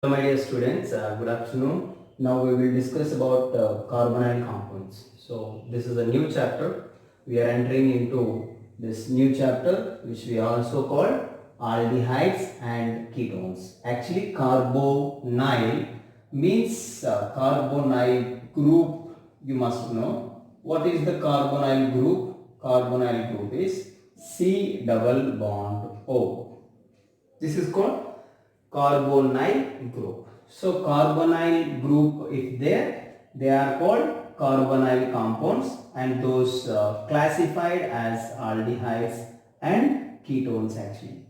Hello, my dear students. Good afternoon. Now we will discuss about carbonyl compounds. So this is a new chapter. We are entering into this new chapter, which we also call aldehydes and ketones. Actually, carbonyl means carbonyl group. You must know what is the carbonyl group. Carbonyl group is C double bond O. This is called carbonyl group. So carbonyl group, if there, they are called carbonyl compounds, and those classified as aldehydes and ketones actually.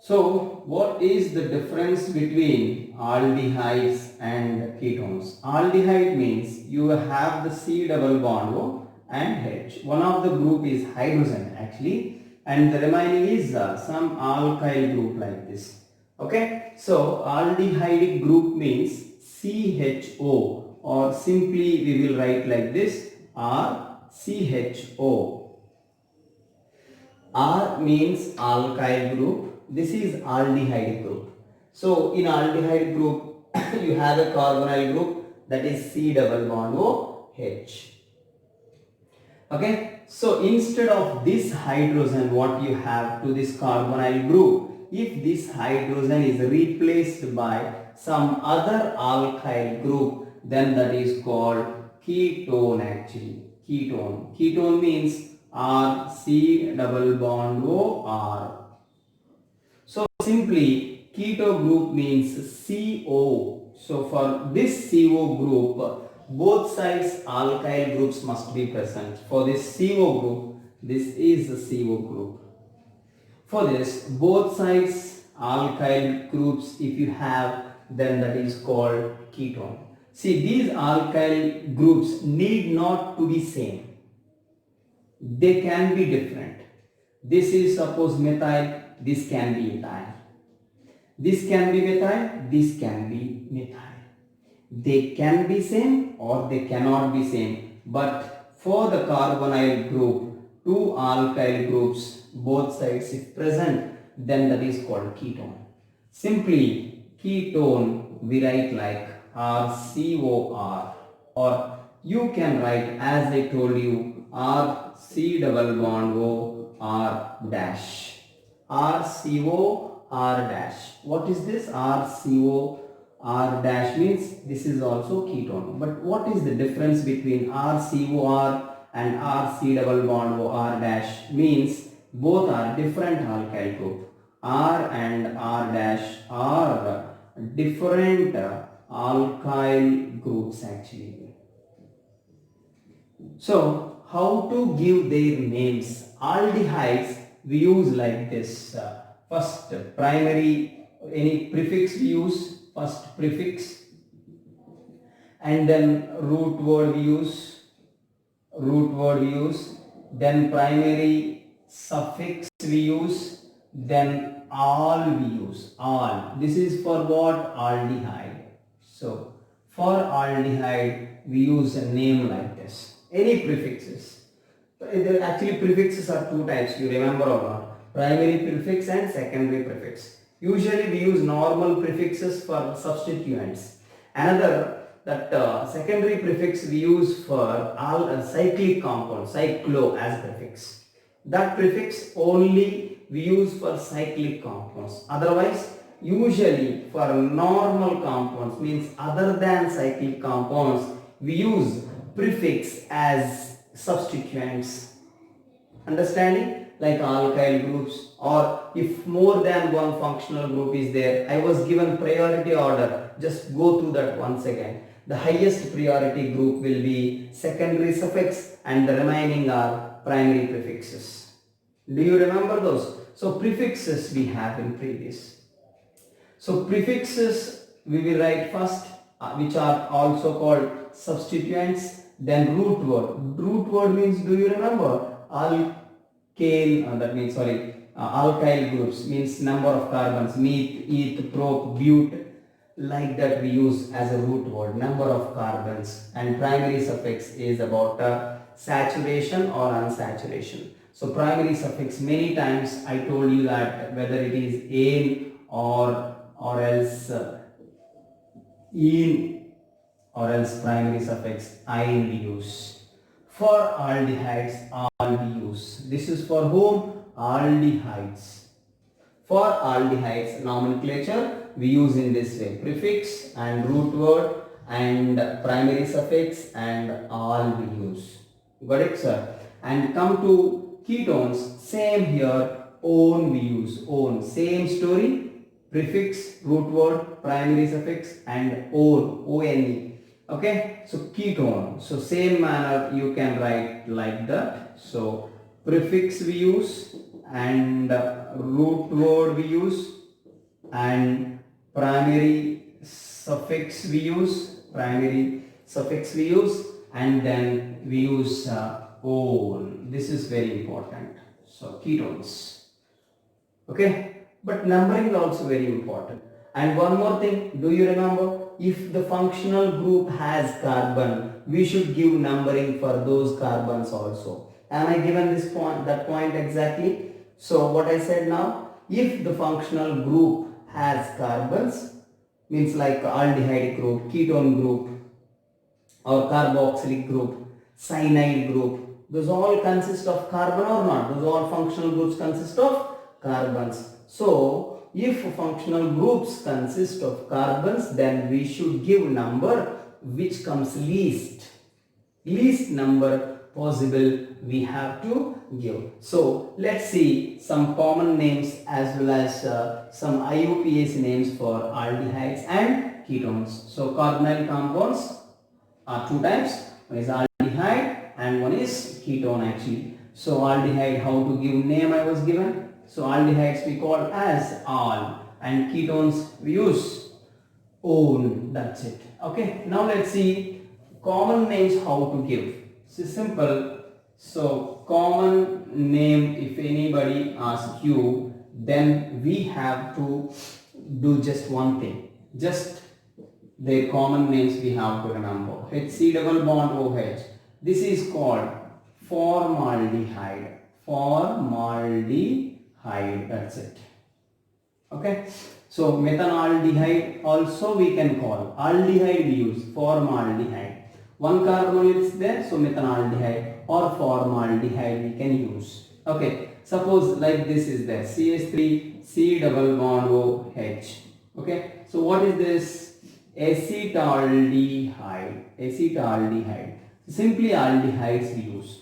So what is the difference between aldehydes and ketones? Aldehyde means you have the C double bond O and H. One of the group is hydrogen actually, and the remaining is some alkyl group like this. Okay, so aldehyde group means CHO, or simply we will write like this, RCHO. R means alkyl group. This is aldehyde group. So in aldehyde group you have a carbonyl group, that is C double bond O H. Okay, so instead of this hydrogen what you have to this carbonyl group, if this hydrogen is replaced by some other alkyl group, then that is called ketone actually. Ketone means R C double bond O R. So simply keto group means CO. So for this CO group, both sides alkyl groups must be present. For this CO group, this is the CO group. For this, both sides alkyl groups if you have, then that is called ketone. See, these alkyl groups need not to be same. They can be different. This is suppose methyl, this can be ethyl. This can be methyl, this can be methyl. They can be same or they cannot be same. But for the carbonyl group, two alkyl groups, both sides if present, then that is called ketone. Simply ketone we write like RCOR, or you can write as I told you RC double bond O R dash. RCO R dash. What is this? RCO R dash means this is also ketone. But what is the difference between RCOR and RC double bond O R dash? Means both are different alkyl group. R and R dash are different alkyl groups actually. So how to give their names? Aldehydes we use like this. First primary, any prefix we use, first prefix, and then root word we use, then primary suffix we use, then all we use, all. This is for what? Aldehyde. So for aldehyde we use a name like this. Any prefixes. Actually prefixes are two types, you remember or not? Primary prefix and secondary prefix. Usually we use normal prefixes for substituents. Another, that secondary prefix we use for all cyclic compounds, cyclo as prefix. That prefix only we use for cyclic compounds. Otherwise, usually for normal compounds, means other than cyclic compounds, we use prefix as substituents. Understanding? Like alkyl groups, or if more than one functional group is there, I was given priority order. Just go through that once again. The highest priority group will be secondary suffix and the remaining are primary prefixes. Do you remember those? So prefixes we have in previous. So prefixes we will write first, which are also called substituents. Then root word. Root word means, do you remember? Alkane, that means alkyl groups means number of carbons, meth, eth, prop, but, like that we use as a root word, number of carbons. And primary suffix is about saturation or unsaturation. So primary suffix, many times I told you that whether it is ane or else in or else primary suffix "-ine" we use. For aldehydes, "-al" we use. This is for whom? Aldehydes. For aldehydes nomenclature we use in this way: prefix and root word and primary suffix and "-al" we use. Got it, sir? And come to ketones, same here, "-one" we use. "-one", same story, prefix, root word, primary suffix and "-one", "-one". Okay, so ketone, so same manner you can write like that. So prefix we use and root word we use and primary suffix we use, and then we use "-one". This is very important. So ketones. Okay, but numbering is also very important. And one more thing, do you remember, if the functional group has carbon, we should give numbering for those carbons also. Am I given this point, that point exactly? So what I said now, if the functional group has carbons, means like aldehyde group, ketone group or carboxylic group, cyanide group, those all consist of carbon or not? Those all functional groups consist of carbons. So if functional groups consist of carbons, then we should give number which comes least number possible we have to give. So let's see some common names as well as some IUPAC names for aldehydes and ketones. So carbonyl compounds are two types, one is aldehyde and one is ketone actually. So aldehyde, how to give name I was given. So aldehydes we call as "-al" and ketones we use "-one", that's it. Okay, now let's see common names how to give. So simple. So common name, if anybody asks you, then we have to do just one thing, just their common names we have to remember. HC double bond OH. This is called formaldehyde. That's it. Okay. So methanaldehyde also we can call. Aldehyde we use formaldehyde. One carbon is there, so methanaldehyde or formaldehyde we can use. Okay. Suppose like this is there, CH3 C double bond OH. Okay. So what is this? Acetaldehyde. Simply aldehydes we use.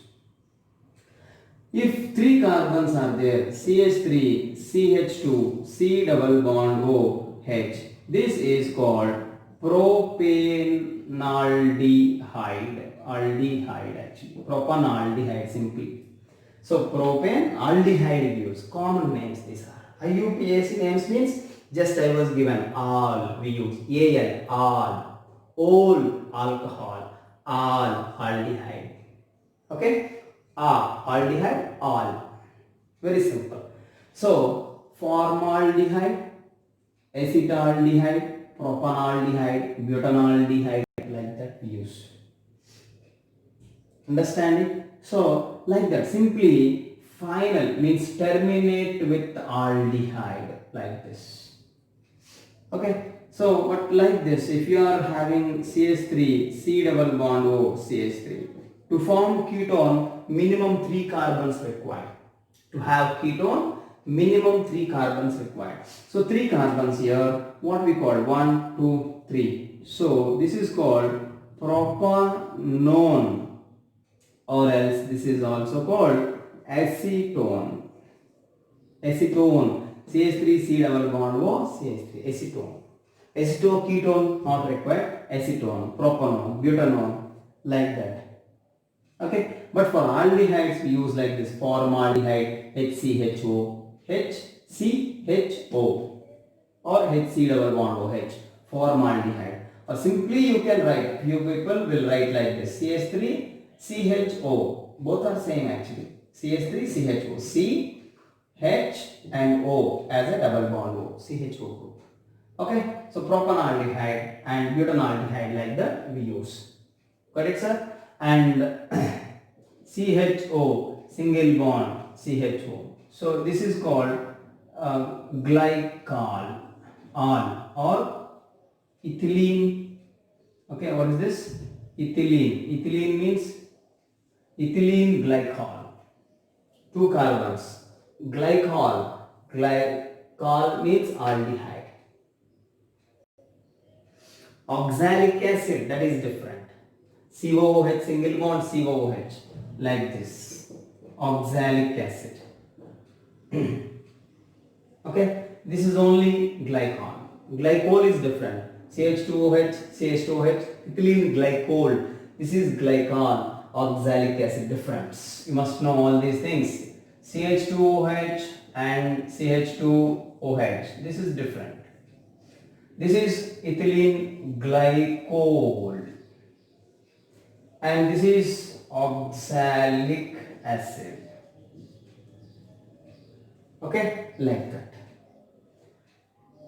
If three carbons are there, CH3 CH2 C double bond OH, this is called propanaldehyde. Propanaldehyde simply. So propane, aldehyde we use. Common names these are. IUPAC names means just I was given "-al" we use. AL, all alcohol, all aldehyde. Okay, aldehyde, all. Very simple. So formaldehyde, acetaldehyde, propanaldehyde, butanaldehyde, like that we use. Understanding? So like that, simply final means terminate with aldehyde, like this. Okay, so but like this, if you are having CH3 C double bond O CH3, to form ketone minimum 3 carbons required. To have ketone minimum 3 carbons required. So 3 carbons here, what we call 1, 2, 3. So this is called propanone, or else this is also called acetone. CH3 C double bond O CH3, acetone. Acetone, ketone not required, acetone, propanone, butanone, like that. Okay, but for aldehydes we use like this: formaldehyde, HCHO, HCHO, or HC double bond OH, formaldehyde. Or simply you can write, few people will write like this: CH3 CHO, both are same actually. CH3 CHO, C H and O as a double bond O, CHO group. Okay, so propanaldehyde and butanaldehyde, like that we use. Got it, sir? And CHO, single bond CHO. So this is called glycol, or ethylene. Okay, what is this? Ethylene. Ethylene means ethylene glycol. Two carbons. Glycol. Glycol means aldehyde. Oxalic acid, that is different. COOH, single bond COOH, like this. Oxalic acid. Okay, this is only glycol. Glycol is different. CH2OH, CH2OH, ethylene glycol. This is glycol, oxalic acid difference. You must know all these things. CH2OH and CH2OH. This is different. This is ethylene glycol. And this is oxalic acid. Okay, like that.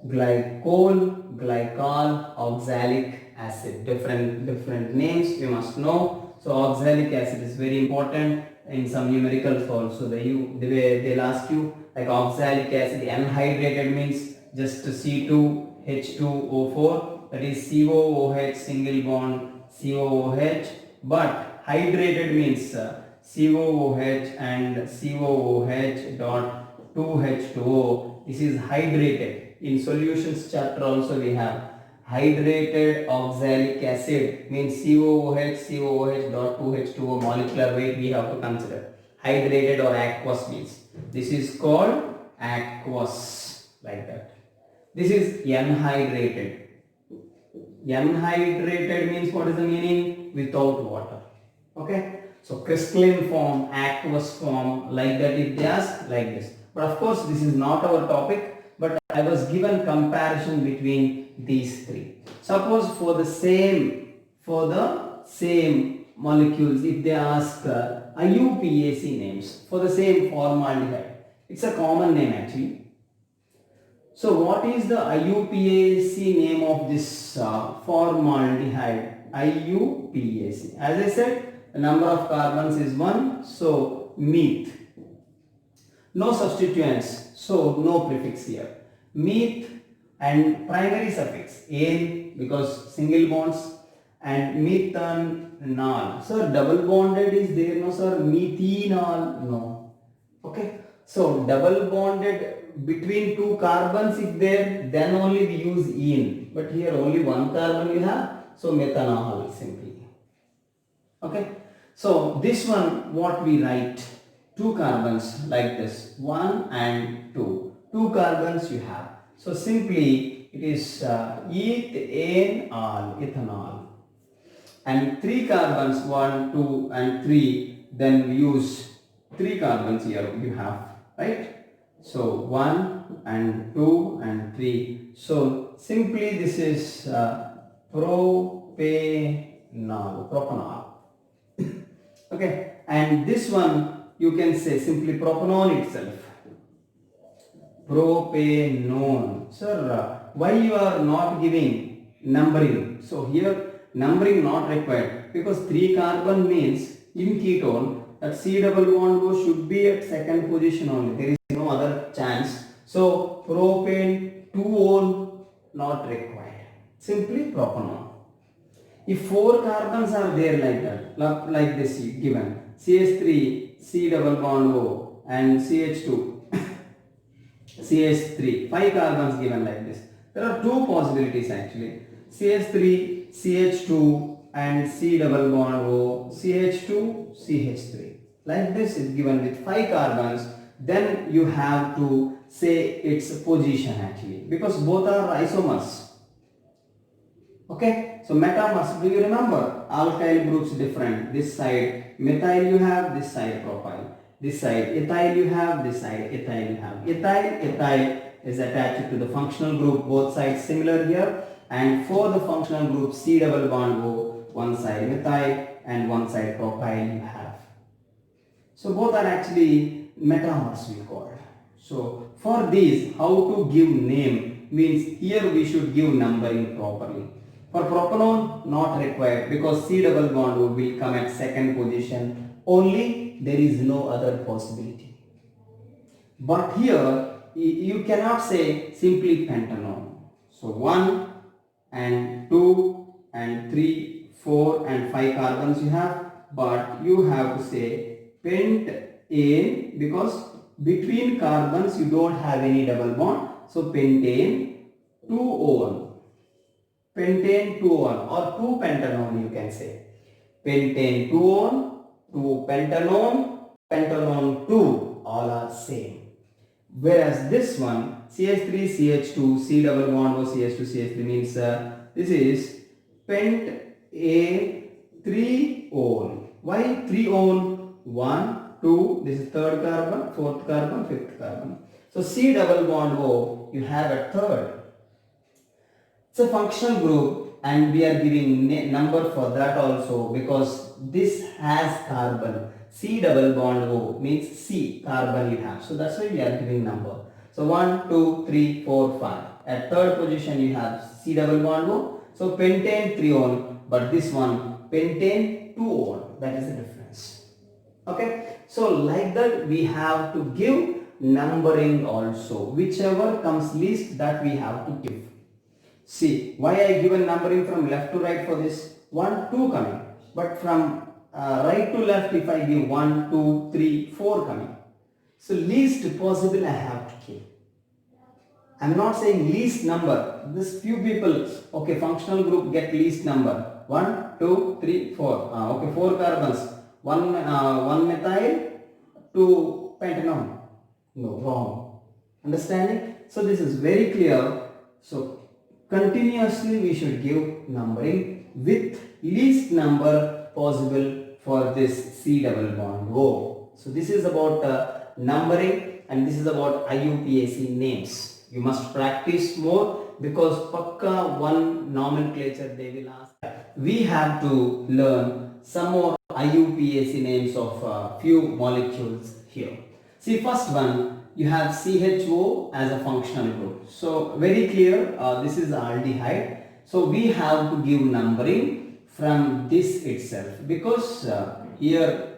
Glycol, glycol, oxalic acid. Different names you must know. So oxalic acid is very important in some numericals also. They'll ask you like oxalic acid anhydrated means just C2H2O4, that is COOH single bond COOH, but hydrated means COOH and COOH dot 2H2O. This is hydrated. In solutions chapter also we have hydrated oxalic acid means COOH dot 2H2O molecular weight we have to consider. Hydrated or aqueous means. This is called aqueous, like that. This is anhydrated. Anhydrated means what is the meaning? Without water. Okay. So crystalline form, aqueous form, like that if they ask, like this. But of course this is not our topic, but I was given comparison between these three. Suppose for the same molecules, if they ask IUPAC names for the same formaldehyde, it's a common name actually. So what is the IUPAC name of this formaldehyde? IUPAC. As I said, the number of carbons is 1, so meth. No substituents, so no prefix here. Meth and primary suffix ane because single bonds, and methanol. Sir, double bonded is there? No sir. Methanol, no. Okay. So double bonded between two carbons if there, then only we use ene. But here only one carbon you have, so methanol simply. Okay. So this one what we write? Two carbons like this, 1 and 2. Two carbons you have. So simply it is ethanol. And 3 carbons, 1, 2 and 3, then we use 3 carbons here you have, right? So 1 and 2 and 3. So simply this is propanol. Okay, and this one you can say simply propanol itself. Propanone. Sir, why you are not giving numbering? So here numbering not required because 3 carbon means in ketone that C double bond O should be at second position only. There is no other chance. So propane 2-ol not required. Simply propanol. If 4 carbons are there like that, like this given, CH3, C double bond O and CH2, CH3, 5 carbons given like this. There are 2 possibilities actually. CH3, CH2 and C double bond O, CH2, CH3. Like this is given with 5 carbons. Then you have to say its position actually because both are isomers. Okay, so metamers, do you remember? Alkyl groups different. This side methyl you have, this side propyl. This side ethyl you have, this side ethyl you have. Ethyl is attached to the functional group, both sides similar here. And for the functional group C double bond O, one side methyl and one side propyl you have. So both are actually metamers we call. So for these, how to give name means here we should give numbering properly. For propanone, not required because C double bond will come at second position only, there is no other possibility. But here you cannot say simply pentanone. So 1, and 2 and 3, 4 and 5 carbons you have, but you have to say pentane because between carbons you don't have any double bond. So pentane 2O1, pentane 2O1 or 2-pentanone you can say. Pentane 2O1, 2-pentanone, pentanone 2, all are same. Whereas this one CH3 CH2 C double bond O CH2 CH3 means this is pent A 3-one. Why 3-one? 1, 2, this is third carbon, fourth carbon, fifth carbon. So C double bond O, you have a third. It's a functional group and we are giving number for that also because this has carbon. C double bond O means C carbon you have. So that's why we are giving number. So 1, 2, 3, 4, 5. At third position you have C double bond O. So pentane 3-one, but this one pentane 2-one. That is the difference. Okay. So like that we have to give numbering also. Whichever comes least that we have to give. See why I given numbering from left to right for this 1, 2 coming, but from right to left if I give 1, 2, 3, 4 coming. So least possible I have to keep. I am not saying least number. This few people, okay, functional group get least number 1, 2, 3, 4. Okay, 4 carbons, 1 methyl, 2 pentanone. No, wrong. Understanding? So this is very clear. So continuously we should give numbering with least number possible for this C double bond O. So this is about numbering and this is about IUPAC names. You must practice more because pakka one nomenclature they will ask. We have to learn some more IUPAC names of few molecules here. See, first one, you have CHO as a functional group. So very clear, this is aldehyde. So we have to give numbering from this itself because here,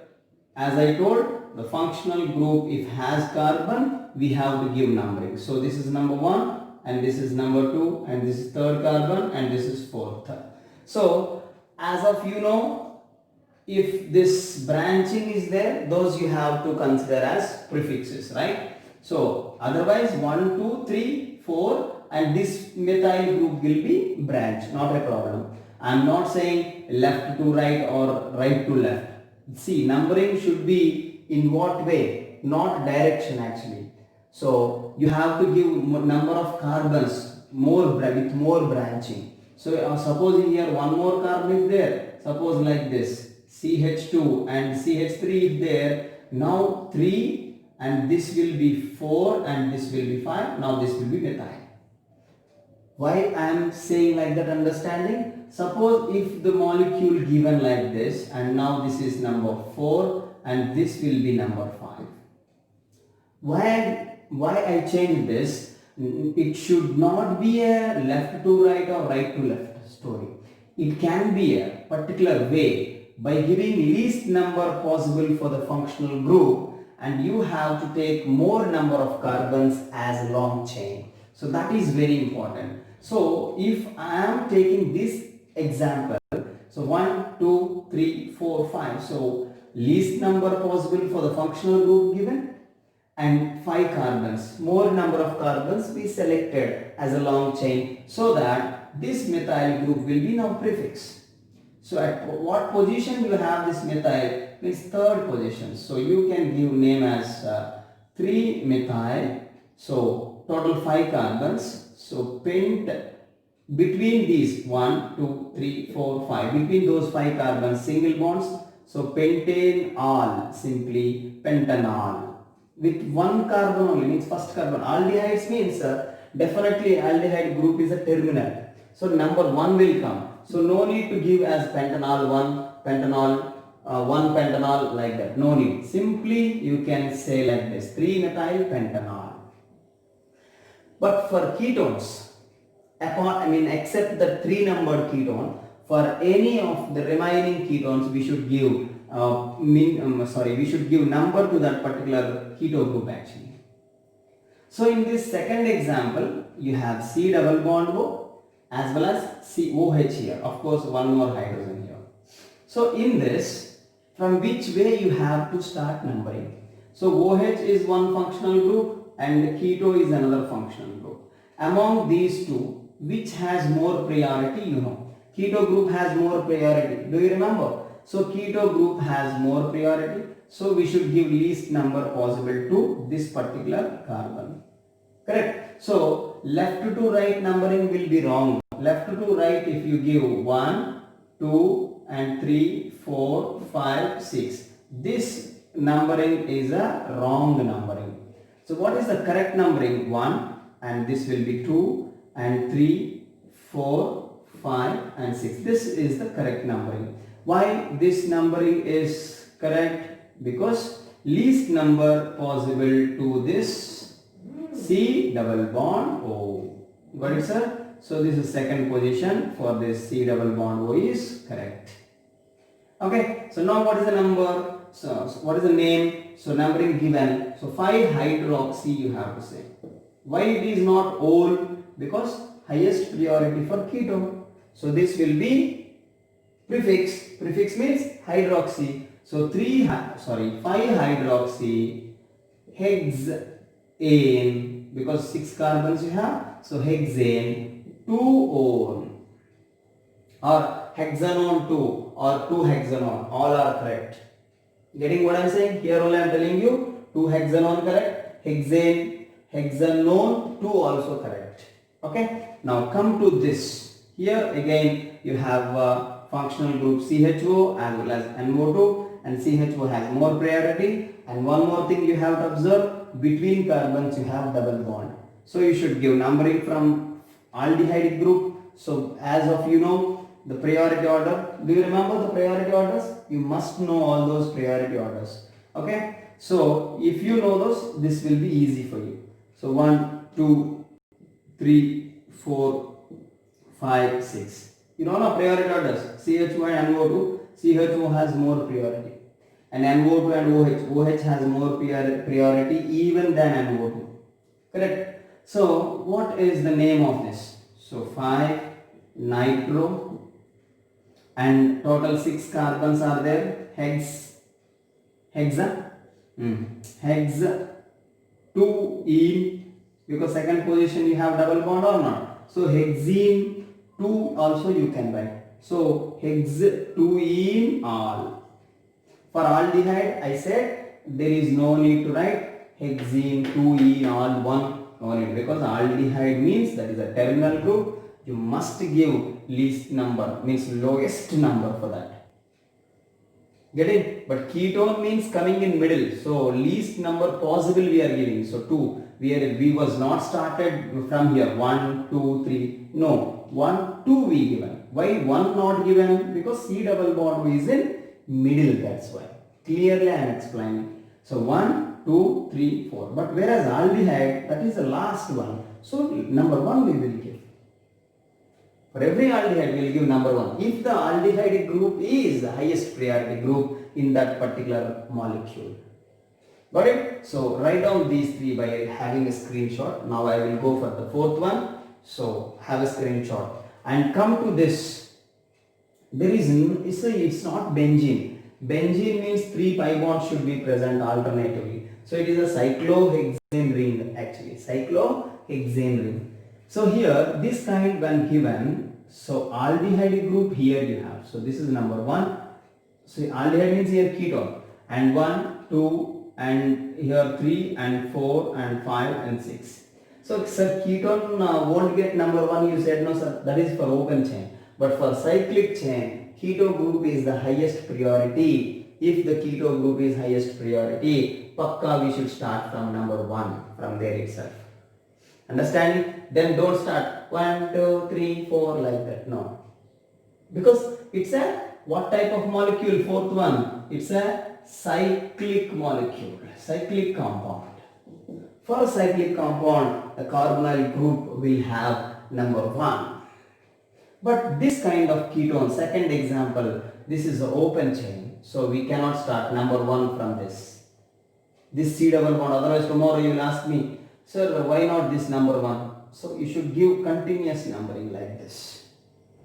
as I told, the functional group if has carbon, we have to give numbering. So this is number 1 and this is number 2 and this is third carbon and this is fourth. So as of you know, if this branching is there, those you have to consider as prefixes, right? So otherwise 1, 2, 3, 4 and this methyl group will be branch, not a problem. I am not saying left to right or right to left. See, numbering should be in what way? Not direction actually. So you have to give number of carbons more with more branching. So suppose here one more carbon is there. Suppose like this CH2 and CH3 is there. Now 3 and this will be 4 and this will be 5. Now this will be methyl. Why I am saying like that understanding? Suppose if the molecule given like this and now this is number 4 and this will be number 5. Why I change this? It should not be a left to right or right to left story. It can be a particular way by giving least number possible for the functional group and you have to take more number of carbons as long chain. So that is very important. So if I am taking this example, so 1, 2, 3, 4, 5. So least number possible for the functional group given and 5 carbons. More number of carbons we selected as a long chain so that this methyl group will be now prefix. So at what position you have this methyl? Means third position. So you can give name as 3-methyl. So total 5 carbons. So pent between these 1, 2, 3, 4, 5. Between those 5 carbons single bonds. So pentanol, simply pentanol. With one carbon only means first carbon. Aldehydes means definitely aldehyde group is a terminal. So number 1 will come. So no need to give as pentanol 1, pentanol 1 pentanol like that. No need. Simply you can say like this 3-methyl pentanol. But for ketones, except the 3 numbered ketone, for any of the remaining ketones we should give we should give number to that particular keto group actually. So in this second example, you have C double bond O as well as COH here. Of course, one more hydrogen here. So in this, from which way you have to start numbering? So OH is one functional group and keto is another functional group. Among these two, which has more priority? You know, keto group has more priority. Do you remember? So keto group has more priority. So we should give least number possible to this particular carbon. Correct? So left to right numbering will be wrong. Left to right, if you give 1, 2 and 3, 4, 5, 6. This numbering is a wrong numbering. So what is the correct numbering? 1 and this will be 2 and 3, 4, 5 and 6. This is the correct numbering. Why this numbering is correct? Because least number possible to this C double bond O. Got it, sir? So this is second position for this C double bond O is correct. Okay, so now what is the number? So what is the name? So numbering given. So 5-hydroxy you have to say. Why it is not ol? Because highest priority for keto. So this will be prefix. Prefix means hydroxy. So 5-hydroxy hexane, because 6 carbons you have. So hexane 2-ol or hexanone 2 or 2-hexanone, all are correct. Getting what I am saying? Here only I am telling you 2-hexanone correct, hexane, hexanone 2 also correct. Okay. Now come to this. Here again you have functional group CHO as well as NO2, and CHO has more priority. And one more thing you have to observe, between carbons you have double bond. So you should give numbering from aldehyde group. So as of you know the priority order, do you remember the priority orders? You must know all those priority orders. Okay. So if you know those, this will be easy for you. So 1, 2, 3, 4, 5, 6. You know the priority orders. CHO and NO2. CHO has more priority. And NO2 and OH has more priority even than NO2. Correct? So what is the name of this? So 5-nitro and total 6 carbons are there. Hexa 2-ene, because second position you have double bond or not. So hexene 2 also you can write. So hex-2-ene all. For aldehyde I said there is no need to write hexene 2-ene all 1 only, because aldehyde means that is a terminal group. You must give least number, means lowest number for that. Get it? But ketone means coming in middle. So least number possible we are giving. So 2. We was not started from here 1, 2, 3. No, 1, 2 we given. Why 1 not given? Because C double bond is in middle. That's why. Clearly I am explaining. So 1, 2, 3, 4. But whereas aldehyde, that is the last one. So number 1 we will give. For every aldehyde we will give number 1. If the aldehyde group is the highest priority group in that particular molecule. Got it? So write down these 3 by having a screenshot. Now I will go for the 4th one. So have a screenshot and come to this. There is it's not benzene. Benzene means 3 pi bonds should be present alternatively. So it is a cyclohexane ring actually. Cyclohexane ring. So here this kind when given, so aldehyde group here you have. So this is number 1. So aldehyde means here ketone, and 1, 2 and here 3 and 4 and 5 and 6. So sir, ketone won't get number 1, you said. No sir, that is for open chain. But for cyclic chain, keto group is the highest priority. If the keto group is highest priority, pakka we should start from number 1 from there itself. Understanding? Then don't start 1, 2, 3, 4 like that. No. Because it's a what type of molecule? 4th one. It's a cyclic molecule. Cyclic compound. For a cyclic compound, the carbonyl group will have number 1. But this kind of ketone, second example, this is an open chain. So we cannot start number 1 from this. This C double bond. Otherwise tomorrow you will ask me, sir, why not this number 1? So you should give continuous numbering like this.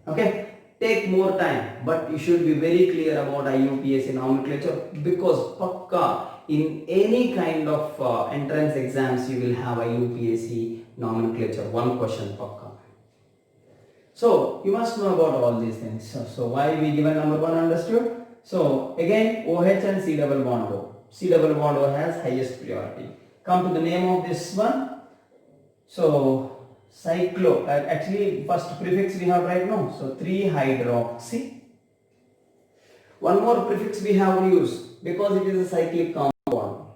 Okay, take more time, but you should be very clear about IUPAC nomenclature, because pakka in any kind of entrance exams you will have IUPAC nomenclature, one question pakka. So you must know about all these things. So why we given number 1 understood? So again, OH and C double bond O. C double bond O has highest priority. Come to the name of this one. So cyclo, actually first prefix we have right now. So 3-hydroxy. One more prefix we have to use because it is a cyclic compound.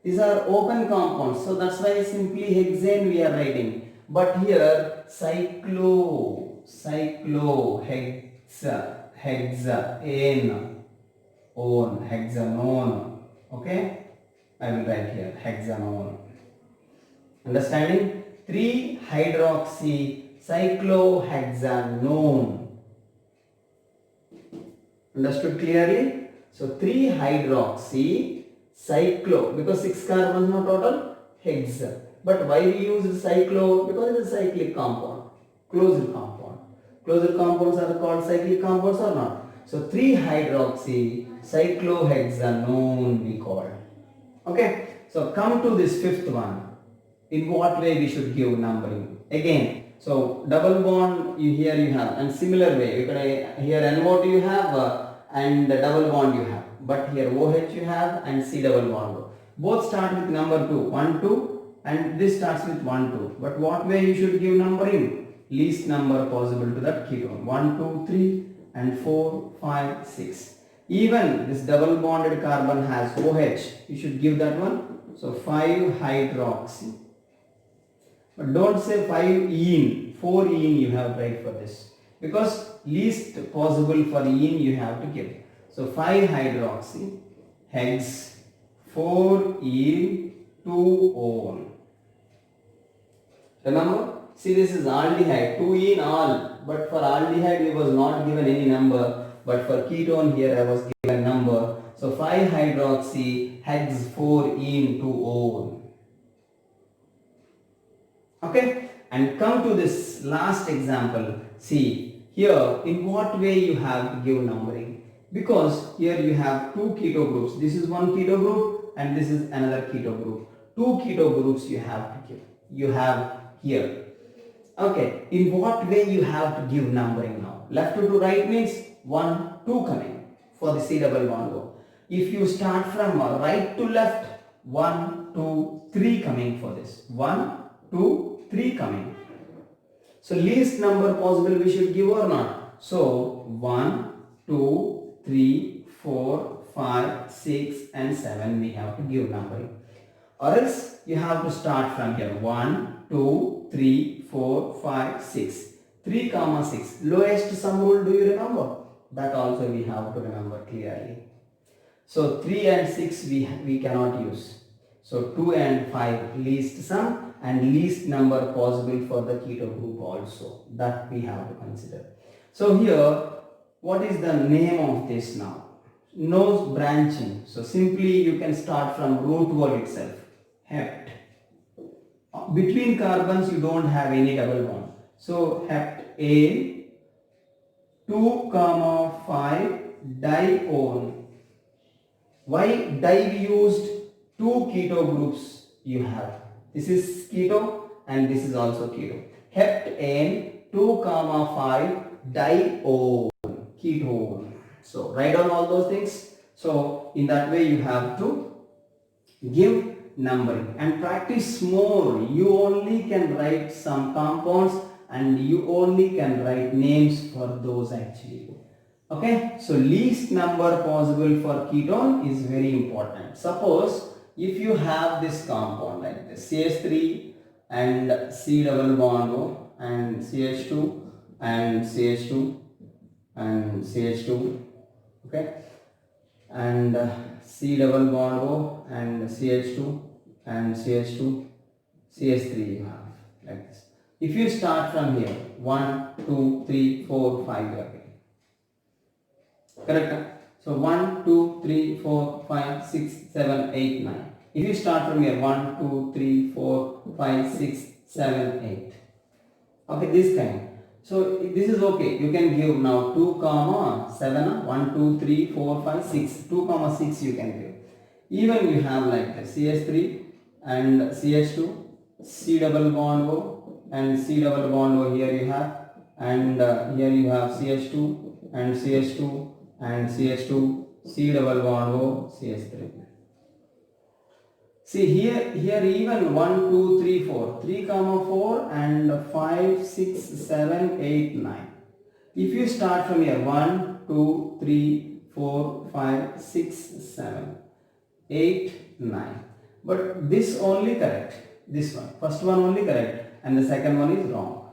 These are open compounds, so that's why simply hexane we are writing. But here cyclo, hexane, hexanone. Okay, I will write here hexanone. Understanding? 3-hydroxy cyclohexanone. Understood clearly? So 3-hydroxy cyclo, because 6 carbons no total, hex. But why we use cyclo? Because it is a cyclic compound, closed compound. Closed compounds are called cyclic compounds or not? So 3-hydroxy cyclohexanone we call. Okay. So come to this fifth one. In what way we should give numbering? Again, so double bond you have, and similar way you can here NO2 you have and double bond you have, but here OH you have and C double bond. Both start with number 2, 1, 2, and this starts with 1, 2. But what way you should give numbering? Least number possible to that ketone. 1, 2, 3 and 4, 5, 6. Even this double bonded carbon has OH, you should give that one. So 5-hydroxy. But don't say 5-ene, 4-ene you have to write for this, because least possible for ene you have to give. So 5-hydroxy hex 4-ene 2-one. Remember? See, this is aldehyde, 2-ene all, but for aldehyde it was not given any number, but for ketone here I was given number. So 5-hydroxy hex 4-ene 2-one. Okay, and come to this last example. See, here in what way you have to give numbering? Because here you have 2 keto groups. This is one keto group and this is another keto group. 2 keto groups you have to give. You have here. Okay, in what way you have to give numbering now? Left to right means 1, 2 coming for the C double bond O. If you start from right to left, 1, 2, 3 coming for this. 1, 2, 3 coming. So least number possible we should give or not? So 1, 2, 3, 4, 5, 6 and 7 we have to give numbering. Or else you have to start from here. 1, 2, 3, 4, 5, 6. 3, 6. Lowest sum rule, do you remember? That also we have to remember clearly. So 3 and 6 we cannot use. So 2 and 5 least sum and least number possible for the keto group also. That we have to consider. So here, what is the name of this now? No branching. So simply you can start from root word itself. Hept. Between carbons you don't have any double bond. So hept A 2, 5 dione. Why di we used? 2 keto groups you have. This is keto and this is also keto. Hept N 2, 5 dione, ketone. So write down all those things. So in that way you have to give numbering and practice more. You only can write some compounds and you only can write names for those actually. Okay, so least number possible for ketone is very important. Suppose if you have this compound like this, CH3 and C double bond O and CH2 and CH2 and CH2, okay, and C double bond O and CH2 and CH2, CH3 you have like this. If you start from here, 1, 2, 3, 4, 5 you are getting. Correct? So 1, 2, 3, 4, 5, 6, 7, 8, 9. If you start from here, 1, 2, 3, 4, 5, 6, 7, 8. Okay, this kind. So this is okay. You can give now 2 comma 7, 1, 2, 3, 4, 5, 6. 2 comma 6 you can give. Even you have like this CH3 and CH2, C double bond O and C double bond O here you have, and here you have CH2 and CH2 and CH2, C double bond O, CH3. See here even 1, 2, 3, 4, 3 comma 4 and 5, 6, 7, 8, 9. If you start from here 1, 2, 3, 4, 5, 6, 7, 8, 9. But this only correct. This one. First one only correct and the second one is wrong.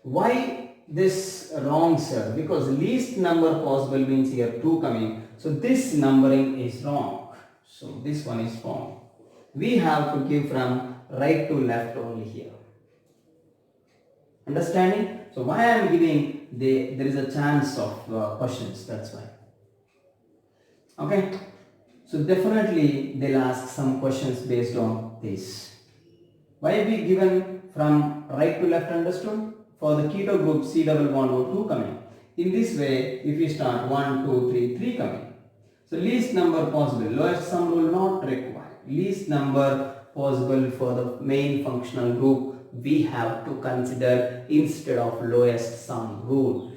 Why this wrong, sir? Because least number possible means here 2 coming. So this numbering is wrong. So this one is wrong. We have to give from right to left only here. Understanding? So why I am giving, there is a chance of questions, that's why. Okay? So definitely they'll ask some questions based on this. Why we given from right to left, understood? For the keto group C double bond O2 coming. In this way, if you start 1, 2, 3, 3 coming. So least number possible, lowest sum rule not required. Least number possible for the main functional group we have to consider instead of lowest sum rule.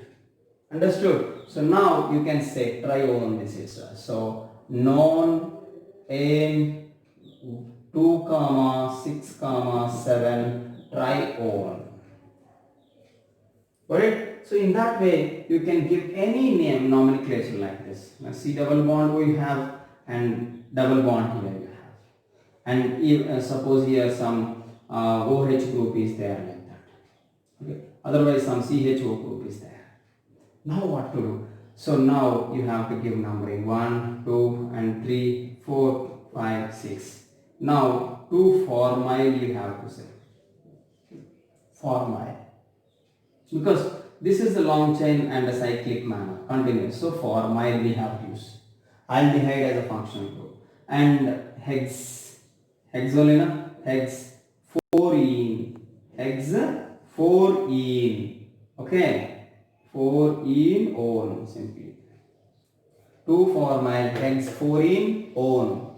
Understood? So now you can say try on this is. So non n 2 comma 6 comma 7 try on. Got it? So in that way you can give any name nomenclature like this. Now C double bond O you have and double bond here you have. And if, suppose here some OH group is there like that. Okay. Otherwise some CHO group is there. Now what to do? So now you have to give numbering 1, 2 and 3, 4, 5, 6. Now 2 formyl you have to say. Formyl. Because this is a long chain and a cyclic manner, continuous. So formyl we have to use. Aldehyde as a functional group. And hexolina, hex 4-ene. Hex 4-ene. Okay. 4-ene on simply. 2-formyl hex 4-ene on.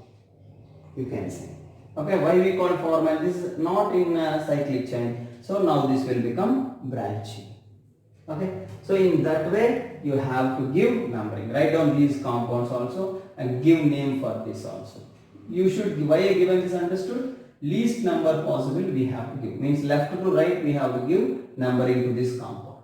You can say. Okay, why we call formyl? This is not in cyclic chain. So now this will become branching. Okay, so in that way you have to give numbering. Write down these compounds also and give name for this also. You should, why I given this, understood? Least number possible we have to give. Means left to right we have to give numbering to this compound.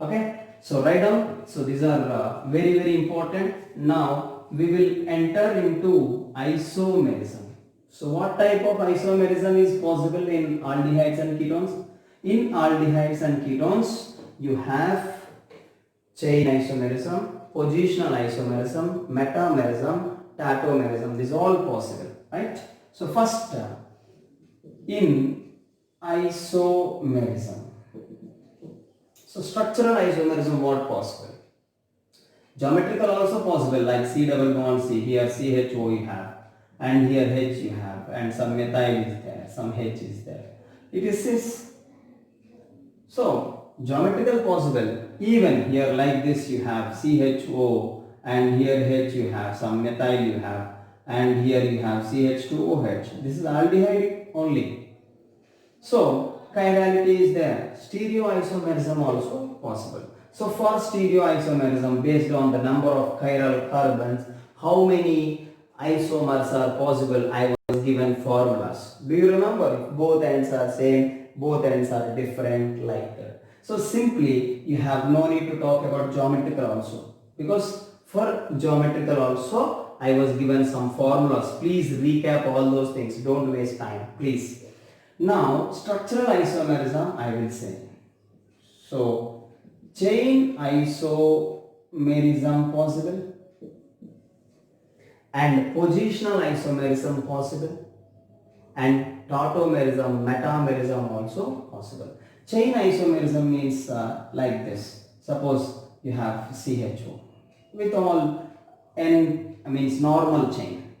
Okay, so write down. So these are very important. Now we will enter into isomerism. So what type of isomerism is possible in aldehydes and ketones? In aldehydes and ketones, you have chain isomerism, positional isomerism, metamerism, tautomerism. This is all possible, right? So first, in isomerism. So structural isomerism, what possible? Geometrical also possible, like C double bond C. Here CHO you have. And here H you have, and some methyl is there, some H is there. It is cis. So geometrical possible. Even here like this you have CHO, and here H you have, some methyl you have, and here you have CH2OH. This is aldehyde only. So chirality is there. Stereoisomerism also possible. So for stereoisomerism, based on the number of chiral carbons, how many isomers are possible, I was given formulas. Do you remember? If both ends are same, both ends are different, like that. So simply you have no need to talk about geometrical also, because for geometrical also I was given some formulas. Please recap all those things. Don't waste time, please. Now structural isomerism I will say. So chain isomerism possible, and positional isomerism possible, and tautomerism, metamerism also possible. Chain isomerism means like this. Suppose you have CHO with all n, means normal chain,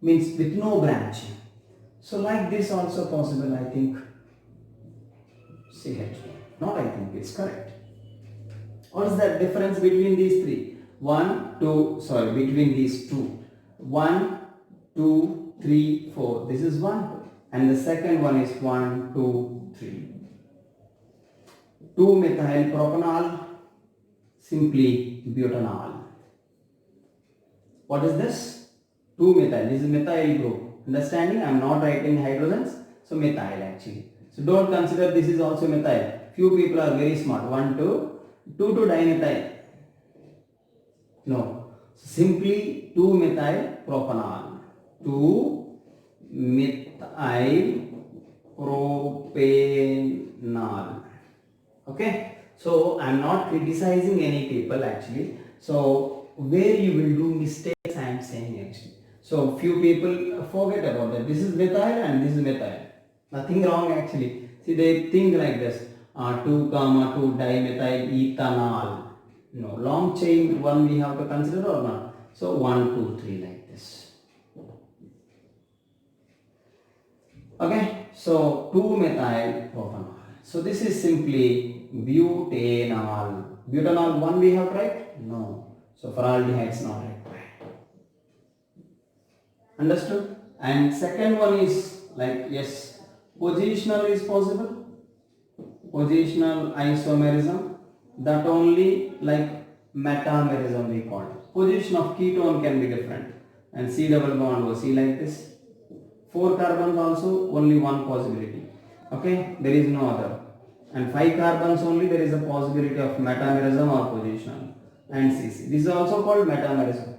means with no branching. So like this also possible, I think. CH. Not I think, it's correct. What is the difference between these three? Between these two. 1, 2, 3, 4. This is 1. And the second one is 1, 2, 3. 2-methyl propanol, simply butanol. What is this? 2-methyl. This is methyl group. Understanding? I am not writing hydrogens. So methyl actually. So don't consider this is also methyl. Few people are very smart. 1, 2, 2 to dimethyl. No. Simply 2-methyl propanol. 2-methyl propanol. Okay. So I am not criticizing any people actually. So where you will do mistakes I am saying actually. So few people forget about that. This is methyl and this is methyl. Nothing wrong actually. See, they think like this. 2, 2 dimethyl ethanol. No, long chain one we have to consider or not. So 1, 2, 3 like this. Okay, so 2-methyl propanol. So this is simply butanol. Butanol 1 we have right? No. So formaldehyde not required. Understood? And second one is like yes, positional is possible. Positional isomerism, that only like metamerism we call it. Position of ketone can be different, and C double bond O, see like this. 4 carbons also only one possibility. Okay, there is no other. And 5 carbons only there is a possibility of metamerism or positional. And CC. This is also called metamerism.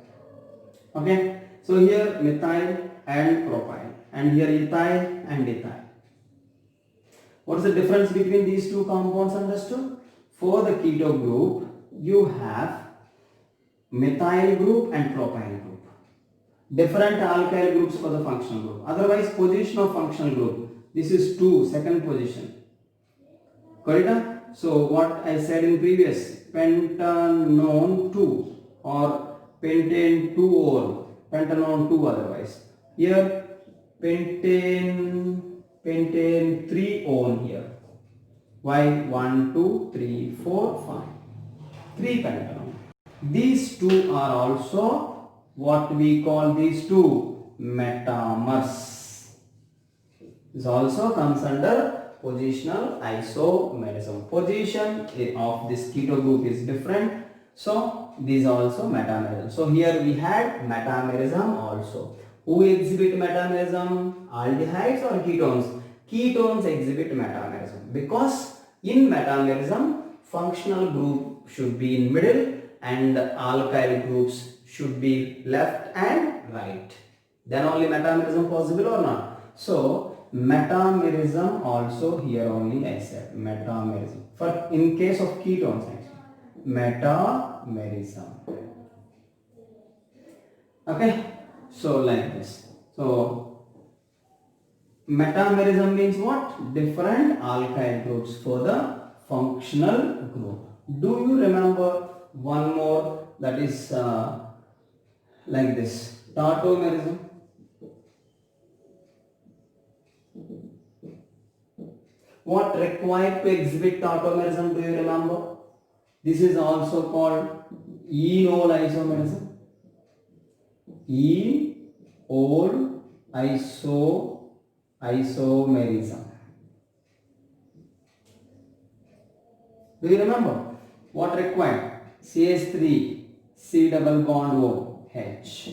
Okay, so here methyl and propyl, and here ethyl and ethyl. What is the difference between these two compounds understood? For the keto group, you have methyl group and propyl group. Different alkyl groups for the functional group. Otherwise, position of functional group. This is 2, second position. Correct? So, what I said in previous, pentanone 2 or pentane 2-ol, pentanone 2 otherwise. Here, pentane 3-on here. Why? 1, 2, 3, 4, 5. 3 pentanone. These two are also what we call these two metamers. This also comes under positional isomerism. Position of this keto group is different. So these also metamerism. So here we had metamerism also. Who exhibit metamerism? Aldehydes or ketones? Ketones exhibit metamerism because in metamerism functional group should be in middle and the alkyl groups should be left and right. Then only metamerism possible or not? So metamerism also here only I said metamerism. For in case of ketones actually metamerism. Okay. So like this. So metamerism means what? Different alkyl groups for the functional group. Do you remember one more that is like this? Tautomerism. What required to exhibit tautomerism? Do you remember? This is also called enol isomerism. Enol isomerism. Do you remember? What required? CH3, C double bond O, H.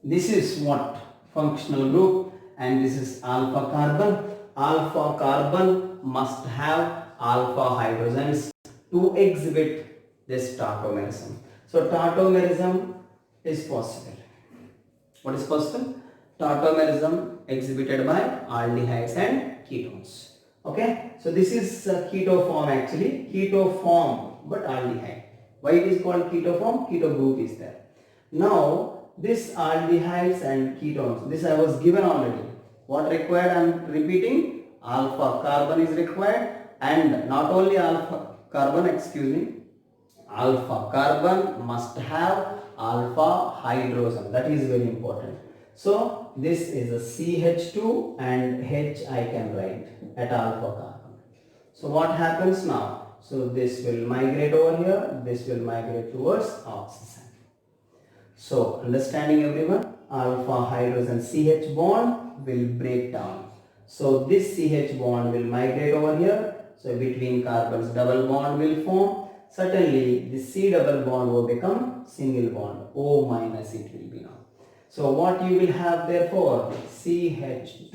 This is what? Functional group, and this is alpha carbon. Alpha carbon must have alpha hydrogens to exhibit this tautomerism. So tautomerism is possible. What is possible? Tautomerism exhibited by aldehydes and ketones. Okay, so this is keto form actually, keto form but aldehyde. Why it is called keto form? Keto group is there. Now this aldehydes and ketones, this I was given already. What required? I am repeating, alpha carbon is required, and not only alpha carbon, alpha carbon must have alpha hydrogen. That is very important. So this is a CH2 and H I can write at alpha carbon. So what happens now? So this will migrate over here, this will migrate towards oxygen. So understanding everyone, alpha hydrogen CH bond will break down. So this CH bond will migrate over here. So between carbons double bond will form. Certainly this C double bond will become single bond. O minus it will be now. So what you will have therefore, CH2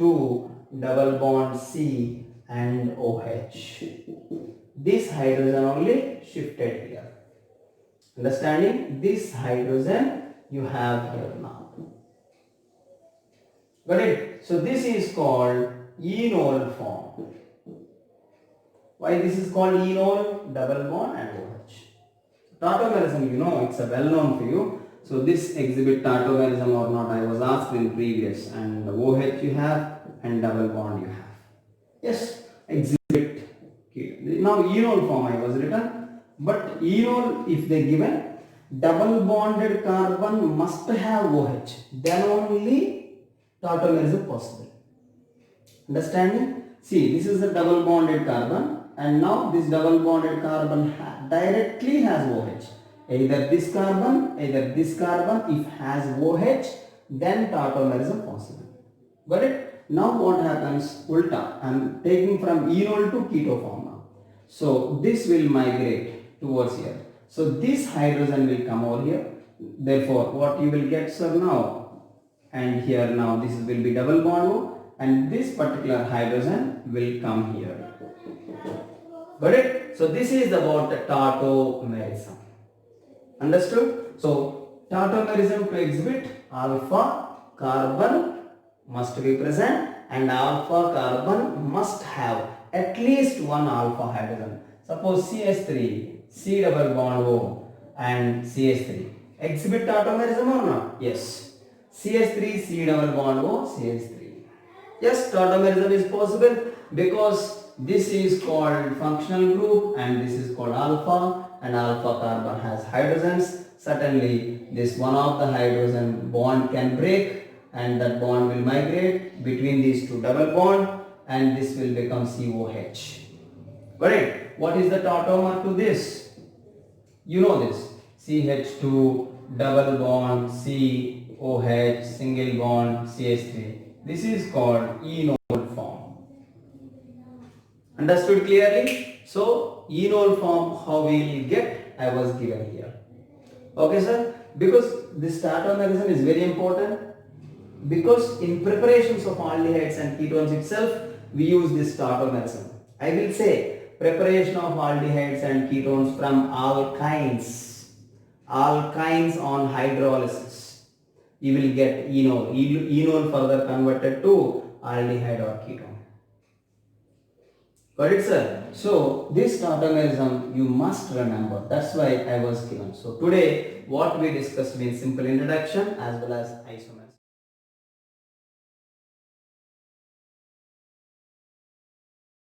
double bond C and OH. This hydrogen only shifted here. Understanding? This hydrogen you have here now. Got it? So this is called enol form. Why this is called enol? Double bond and OH. Tautomerism, you know, it's a well known for you. So this exhibit tautomerism or not, I was asked in previous, and OH you have and double bond you have. Yes, exhibit. Okay. Now enol form I was written, but enol if they given double bonded carbon must have OH, then only tautomerism possible. Understanding? See, this is a double bonded carbon, and now this double bonded carbon directly has OH. Either this carbon, if has OH, then tautomerism possible. Got it? Now what happens? Ulta. I am taking from enol to keto form now. So this will migrate towards here. So this hydrogen will come over here. Therefore, what you will get, sir, now, and here now this will be double bond, and this particular hydrogen will come here. Got it? So this is about the tautomerism. Understood? So tautomerism to exhibit alpha carbon must be present, and alpha carbon must have at least one alpha hydrogen. Suppose CH3, C double bond O and CH3. Exhibit tautomerism or not? Yes. CH3, C double bond O, CH3. Yes, tautomerism is possible because this is called functional group and this is called alpha, and alpha carbon has hydrogens. Certainly this one of the hydrogen bond can break and that bond will migrate between these two double bond and this will become COH. Got it? What is the tautomer to this? You know this. CH2 double bond COH single bond CH3. This is called enol form. Understood clearly? So enol form how we will get, I was given here. Okay sir? Because this tautomerism is very important, because in preparations of aldehydes and ketones itself we use this tautomerism. I will say preparation of aldehydes and ketones from alkynes on hydrolysis. You will get enol. Enol further converted to aldehyde or ketone. Got it, sir? So this tautomerism you must remember. That's why I was given. So today what we discussed means simple introduction as well as isomers.